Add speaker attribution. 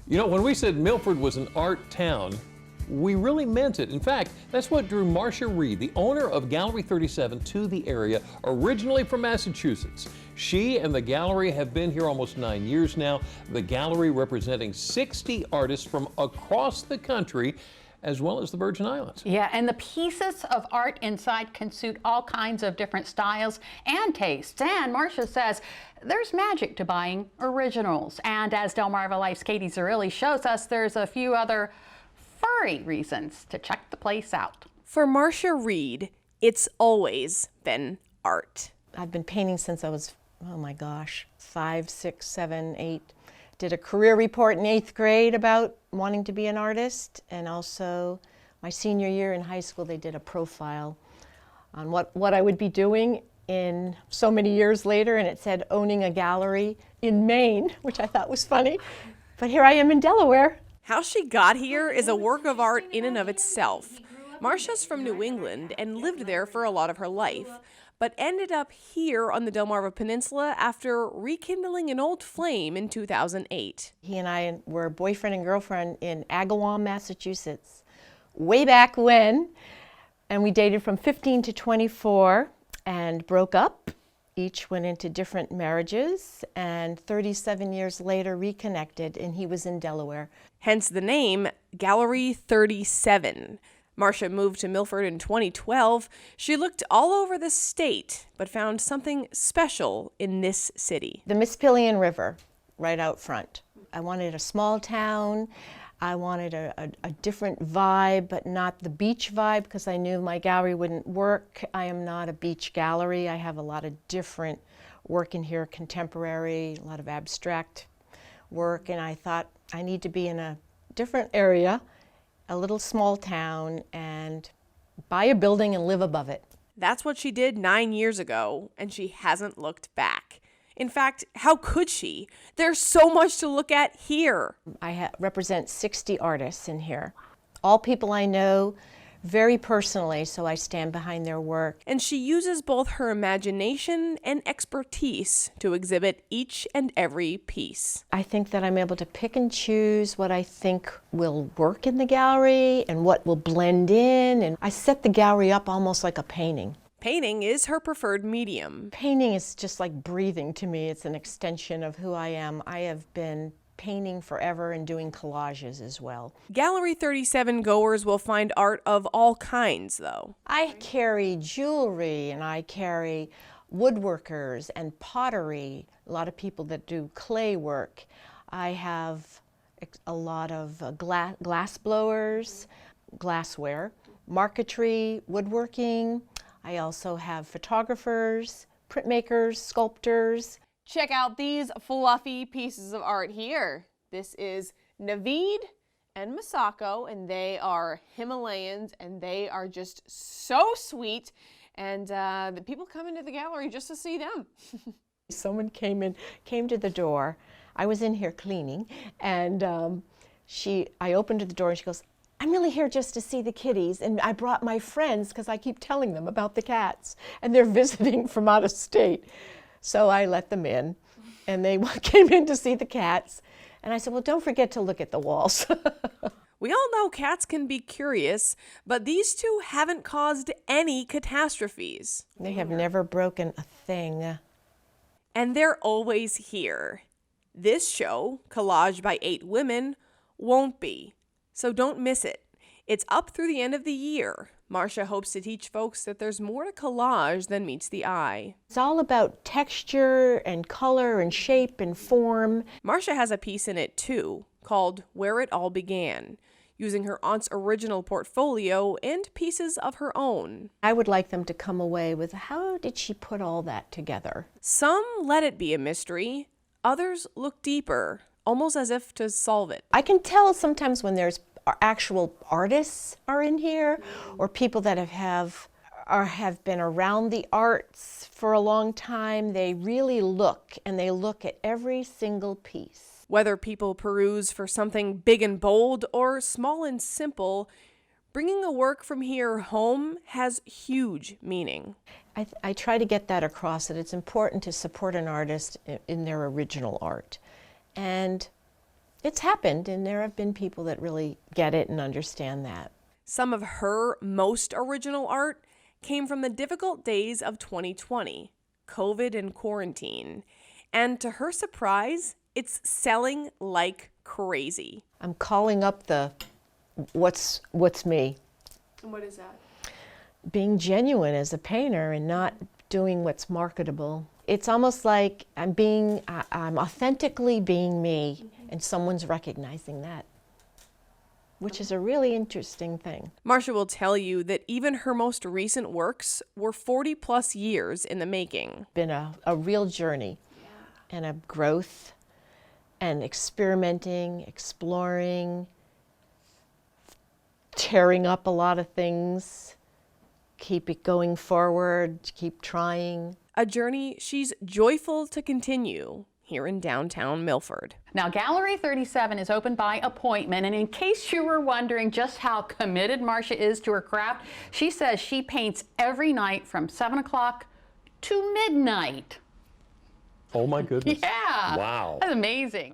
Speaker 1: You know, when we said Milford was an art town, we really meant it. In fact, that's what drew Marcia Reed, the owner of Gallery 37, to the area, originally from Massachusetts. She and the gallery have been here almost 9 years now. The gallery representing 60 artists from across the country, as well as the Virgin Islands.
Speaker 2: Yeah, and the pieces of art inside can suit all kinds of different styles and tastes. And Marcia says there's magic to buying originals. And as Delmarva Life's Katie Zerilli shows us, there's a few other furry reasons to check the place out.
Speaker 3: For Marcia Reed, it's always been art.
Speaker 4: I've been painting since I was, oh my gosh, 5, 6, 7, 8. Did a career report in 8th grade about wanting to be an artist, and also my senior year in high school they did a profile on what I would be doing in so many years later, and it said owning a gallery in Maine, which I thought was funny, but here I am in Delaware.
Speaker 3: How she got here is a work of art in and of itself. Marcia's from New England and lived there for a lot of her life, but ended up here on the Delmarva Peninsula after rekindling an old flame in 2008.
Speaker 4: He and I were boyfriend and girlfriend in Agawam, Massachusetts, way back when, and we dated from 15 to 24 and broke up. Each went into different marriages, and 37 years later reconnected, and he was in Delaware.
Speaker 3: Hence the name Gallery 37. Marcia moved to Milford in 2012. She looked all over the state, but found something special in this city.
Speaker 4: The Mispillion River, right out front. I wanted a small town. I wanted a different vibe, but not the beach vibe, because I knew my gallery wouldn't work. I am not a beach gallery. I have a lot of different work in here, contemporary, a lot of abstract work, and I thought I need to be in a different area, a little small town, and buy a building and live above it.
Speaker 3: That's what she did 9 years ago, and she hasn't looked back. In fact, how could she? There's so much to look at here.
Speaker 4: I represent 60 artists in here. All people I know very personally, so I stand behind their work.
Speaker 3: And she uses both her imagination and expertise to exhibit each and every piece.
Speaker 4: I think that I'm able to pick and choose what I think will work in the gallery and what will blend in, and I set the gallery up almost like a painting.
Speaker 3: Painting is her preferred medium.
Speaker 4: Painting is just like breathing to me. It's an extension of who I am. I have been painting forever and doing collages as well.
Speaker 3: Gallery 37 goers will find art of all kinds, though.
Speaker 4: I carry jewelry, and I carry woodworkers and pottery, a lot of people that do clay work. I have a lot of glass blowers, glassware, marquetry, woodworking. I also have photographers, printmakers, sculptors.
Speaker 5: Check out these fluffy pieces of art here. This is Naveed and Masako, and they are Himalayans, and they are just so sweet. And the people come into the gallery just to see them.
Speaker 4: Someone came to the door. I was in here cleaning, and I opened the door, and she goes, "I'm really here just to see the kitties, and I brought my friends because I keep telling them about the cats, and they're visiting from out of state." So I let them in, and they came in to see the cats, and I said, "Well, don't forget to look at the walls."
Speaker 3: We all know cats can be curious, but these two haven't caused any catastrophes.
Speaker 4: They have never broken a thing.
Speaker 3: And they're always here. This show, Collage by 8 Women, won't be. So don't miss it. It's up through the end of the year. Marcia hopes to teach folks that there's more to collage than meets the eye.
Speaker 4: It's all about texture and color and shape and form.
Speaker 3: Marcia has a piece in it too, called Where It All Began, using her aunt's original portfolio and pieces of her own.
Speaker 4: I would like them to come away with, how did she put all that together?
Speaker 3: Some let it be a mystery. Others look deeper, almost as if to solve it.
Speaker 4: I can tell sometimes when there's actual artists are in here, or people that have been around the arts for a long time. They really look, and they look at every single piece.
Speaker 3: Whether people peruse for something big and bold or small and simple, bringing a work from here home has huge meaning.
Speaker 4: I try to get that across, that it's important to support an artist in their original art. And It's happened, and there have been people that really get it and understand that.
Speaker 3: Some of her most original art came from the difficult days of 2020, COVID and quarantine. And to her surprise, it's selling like crazy.
Speaker 4: I'm calling up the what's me.
Speaker 3: And what is that?
Speaker 4: Being genuine as a painter and not doing what's marketable. It's almost like I'm authentically being me, and someone's recognizing that, which is a really interesting thing.
Speaker 3: Marcia will tell you that even her most recent works were 40 plus years in the making.
Speaker 4: Been a real journey and a growth and experimenting, exploring, tearing up a lot of things, keep it going forward, keep trying.
Speaker 3: A journey she's joyful to continue here in downtown Milford.
Speaker 2: Now, Gallery 37 is open by appointment, and in case you were wondering just how committed Marcia is to her craft, she says she paints every night from 7 o'clock to midnight.
Speaker 1: Oh my goodness.
Speaker 2: Yeah.
Speaker 1: Wow.
Speaker 2: That's amazing.